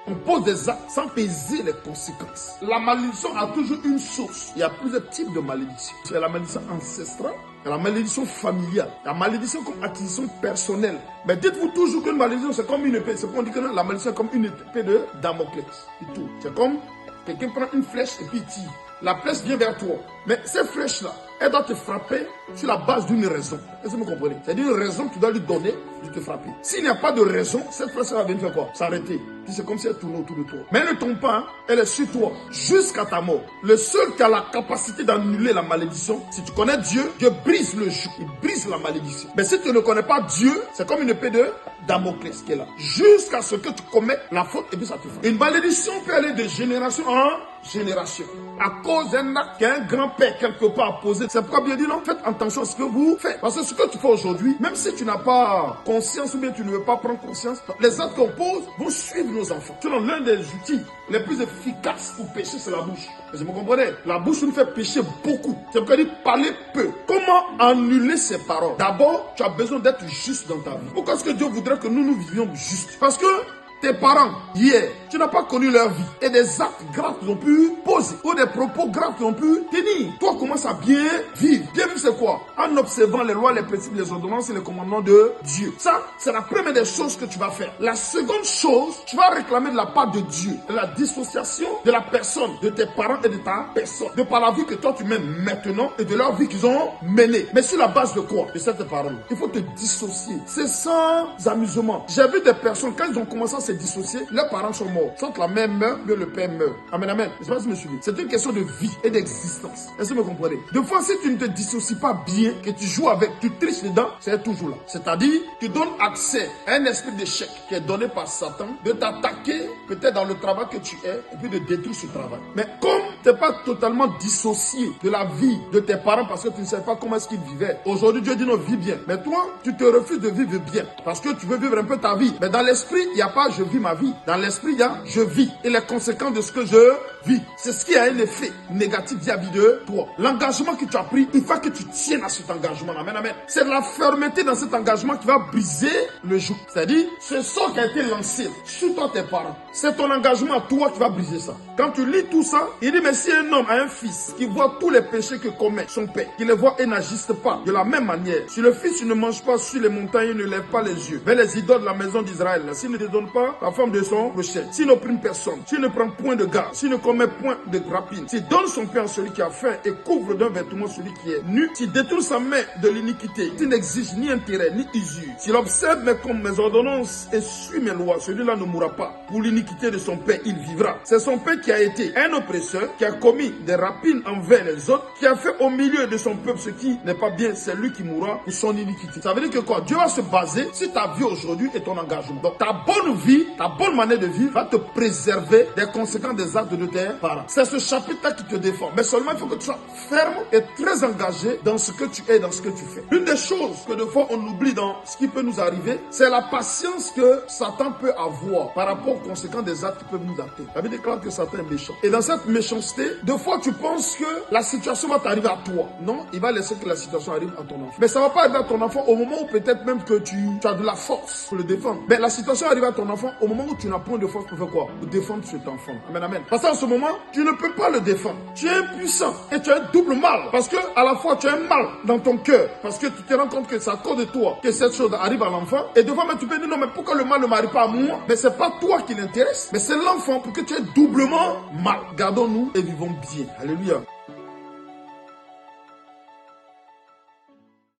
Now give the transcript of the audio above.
On pose des actes sans peser les conséquences. La malédiction a toujours une source. Il y a plusieurs types de malédiction. Il y a la malédiction ancestrale, il y a la malédiction familiale, la malédiction comme acquisition personnelle. Mais dites-vous toujours qu'une malédiction c'est comme une épée. C'est qu'on dit que la malédiction est comme une épée de Damoclès. Et tout. C'est comme quelqu'un prend une flèche et puis il tire. La flèche vient vers toi. Mais cette flèche-là, elle doit te frapper sur la base d'une raison. Est-ce que vous comprenez? C'est-à-dire une raison que tu dois lui donner de te frapper. S'il n'y a pas de raison, cette flèche va venir faire quoi? S'arrêter. Puis c'est comme si elle tournait autour de toi. Mais elle ne tombe pas, hein? Elle est sur toi jusqu'à ta mort. Le seul qui a la capacité d'annuler la malédiction, si tu connais Dieu, Dieu brise le joug, il brise la malédiction. Mais si tu ne connais pas Dieu, c'est comme une épée de Damoclès qui est là. Jusqu'à ce que tu commettes la faute et puis ça te frappe. Une malédiction peut aller de génération en génération. À cause d'un acte qu'un grand-père quelque part a posé. C'est pourquoi bien dit non, faites attention à ce que vous faites. Parce que ce que tu fais aujourd'hui, même si tu n'as pas conscience ou bien tu ne veux pas prendre conscience, les actes qu'on pose vont suivre nos enfants. Selon l'un des outils les plus efficaces pour pécher, c'est la bouche. Vous me comprenez? La bouche nous fait pécher beaucoup. C'est pourquoi il dit parler peu. Comment annuler ces paroles? D'abord, tu as besoin d'être juste dans ta vie. Pourquoi est-ce que Dieu voudrait que nous vivions juste? Parce que tes parents, hier, tu n'as pas connu leur vie. Et des actes graves qu'ils ont pu poser. Ou des propos graves qu'ils ont pu tenir. Toi, commence à bien vivre. Bien vivre, c'est quoi? En observant les lois, les principes, les ordonnances et les commandements de Dieu. Ça, c'est la première des choses que tu vas faire. La seconde chose, tu vas réclamer de la part de Dieu la dissociation de la personne, de tes parents et de ta personne. De par la vie que toi tu mènes maintenant et de leur vie qu'ils ont menée. Mais sur la base de quoi? De cette parole. Il faut te dissocier. C'est sans amusement. J'ai vu des personnes, quand ils ont commencé à se dissocier, leurs parents sont morts. Soit la mère meurt, mais le père meurt. Amen, amen. Je sais pas si vous me suivez. C'est une question de vie et d'existence. Est-ce que vous me comprenez? Des fois, si tu ne te dissocies pas bien, que tu joues avec, tu triches dedans, c'est toujours là. C'est-à-dire, tu donnes accès à un esprit d'échec qui est donné par Satan, de t'attaquer peut-être dans le travail que tu es, et puis de détruire ce travail. Mais comme tu n'es pas totalement dissocié de la vie de tes parents parce que tu ne sais pas comment est-ce qu'ils vivaient, aujourd'hui Dieu dit non, vis bien. Mais toi, tu te refuses de vivre bien parce que tu veux vivre un peu ta vie. Mais dans l'esprit, il n'y a pas je vis ma vie. Dans l'esprit, il y a je vis. Et les conséquences de ce que je vis, c'est ce qui a un effet négatif vis-à-vis de toi. L'engagement que tu as pris, il faut que tu tiennes à cet engagement. Amen, amen. C'est la fermeté dans cet engagement qui va briser le joug. C'est-à-dire, ce sort qui a été lancé sur toi, tes parents, c'est ton engagement à toi qui va briser ça. Quand tu lis tout ça, il dit, mais si un homme a un fils qui voit tous les péchés que commet son père, qui les voit et n'agisse pas de la même manière, si le fils ne mange pas sur les montagnes, il ne lève pas les yeux vers les idoles de la maison d'Israël, s'il ne te donne pas la femme de son recherche, s'il n'opprime personne, s'il ne prend point de garde, s'il ne commet point de rapine, s'il donne son pain à celui qui a faim et couvre d'un vêtement celui qui est nu, s'il détourne sa main de l'iniquité, s'il n'exige ni intérêt ni usure, s'il observe mes ordonnances et suit mes lois, celui-là ne mourra pas. Pour l'iniquité de son père, il vivra. C'est son père qui a été un oppresseur, qui a commis des rapines envers les autres, qui a fait au milieu de son peuple ce qui n'est pas bien, c'est lui qui mourra pour son iniquité. Ça veut dire que quoi? Dieu va se baser sur ta vie aujourd'hui et ton engagement. Donc ta bonne vie, ta bonne manière de vivre va te préserver des conséquences des actes de tes parents. C'est ce chapitre-là qui te défend. Mais seulement il faut que tu sois ferme et très engagé dans ce que tu es, dans ce que tu fais. Une des choses que de fois on oublie dans ce qui peut nous arriver, c'est la patience que Satan peut avoir par rapport aux conséquences des actes qui peuvent nous atteindre. La Bible déclare que Satan est méchant. Et dans cette méchanceté, deux fois tu penses que la situation va t'arriver à toi. Non, il va laisser que la situation arrive à ton enfant. Mais ça ne va pas arriver à ton enfant au moment où peut-être même que tu as de la force pour le défendre. Mais la situation arrive à ton enfant au moment où tu n'as point de force pour faire quoi? Pour défendre cet enfant. Amen, amen. Parce qu'en ce moment, tu ne peux pas le défendre. Tu es impuissant et tu as un double mal. Parce que à la fois tu as un mal dans ton cœur. Parce que tu te rends compte que c'est à cause de toi que cette chose arrive à l'enfant. Et devant, mais tu peux dire non, mais pourquoi le mal ne m'arrive pas à moi? Mais c'est pas toi qui l'intéresse, mais c'est l'enfant pour que tu aies doublement mal. Gardons-nous et vivons bien. Alléluia.